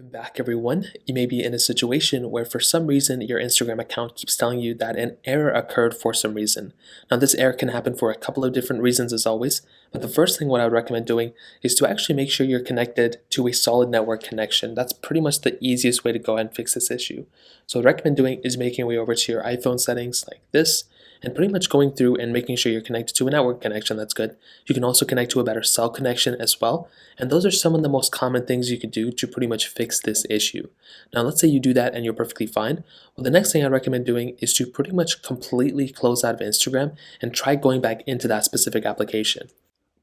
Welcome back, everyone. You may be in a situation where for some reason your Instagram account keeps telling you that an error occurred for some reason. Now, this error can happen for a couple of different reasons as always, but the first thing what I would recommend doing is to actually make sure you're connected to a solid network connection. That's pretty much the easiest way to go ahead and fix this issue. So what I recommend doing is making your way over to your iPhone settings like this, and pretty much going through and making sure you're connected to a network connection. That's good. You can also connect to a better cell connection as well. And those are some of the most common things you can do to pretty much fix this issue. Now, let's say you do that and you're perfectly fine. Well, the next thing I recommend doing is to pretty much completely close out of Instagram and try going back into that specific application.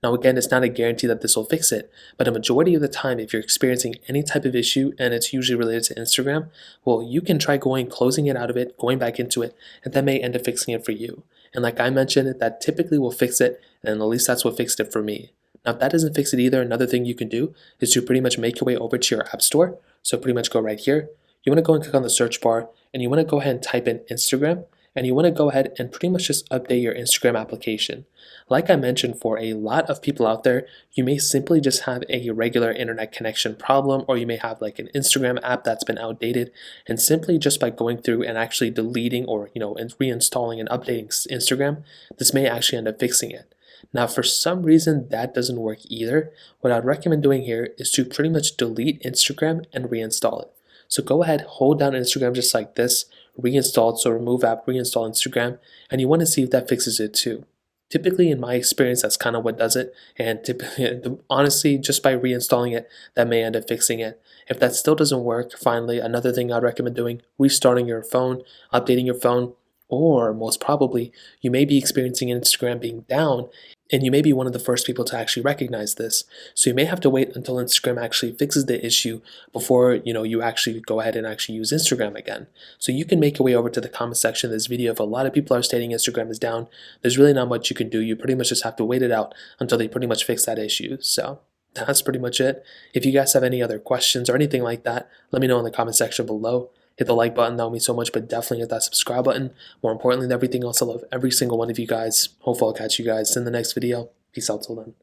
Now again, it's not a guarantee that this will fix it, but a majority of the time if you're experiencing any type of issue and it's usually related to Instagram, well, you can try closing it out of it, going back into it, and that may end up fixing it for you. And like I mentioned, that typically will fix it, and at least that's what fixed it for me. Now if that doesn't fix it either, another thing you can do is to pretty much make your way over to your app store. So pretty much go right here. You want to go and click on the search bar, and you want to go ahead and type in Instagram, and you want to go ahead and pretty much just update your Instagram application. Like I mentioned, for a lot of people out there, you may simply just have a regular internet connection problem, or you may have like an Instagram app that's been outdated, and simply just by going through and actually deleting or and reinstalling and updating Instagram, this may actually end up fixing it. Now, for some reason that doesn't work either, what I'd recommend doing here is to pretty much delete Instagram and reinstall it. So go ahead, hold down Instagram just like this, reinstall it, so remove app, reinstall Instagram, and you want to see if that fixes it too. Typically, in my experience, that's kind of what does it, and typically, honestly, just by reinstalling it, that may end up fixing it. If that still doesn't work, finally, another thing I'd recommend doing, restarting your phone, updating your phone, or most probably, you may be experiencing Instagram being down, and you may be one of the first people to actually recognize this. So you may have to wait until Instagram actually fixes the issue before you actually go ahead and actually use Instagram again. So you can make your way over to the comment section of this video. If a lot of people are stating Instagram is down, there's really not much you can do. You pretty much just have to wait it out until they pretty much fix that issue. So that's pretty much it. If you guys have any other questions or anything like that, let me know in the comment section below. Hit the like button, that would mean so much, but definitely hit that subscribe button. More importantly than everything else, I love every single one of you guys. Hopefully I'll catch you guys in the next video. Peace out till then.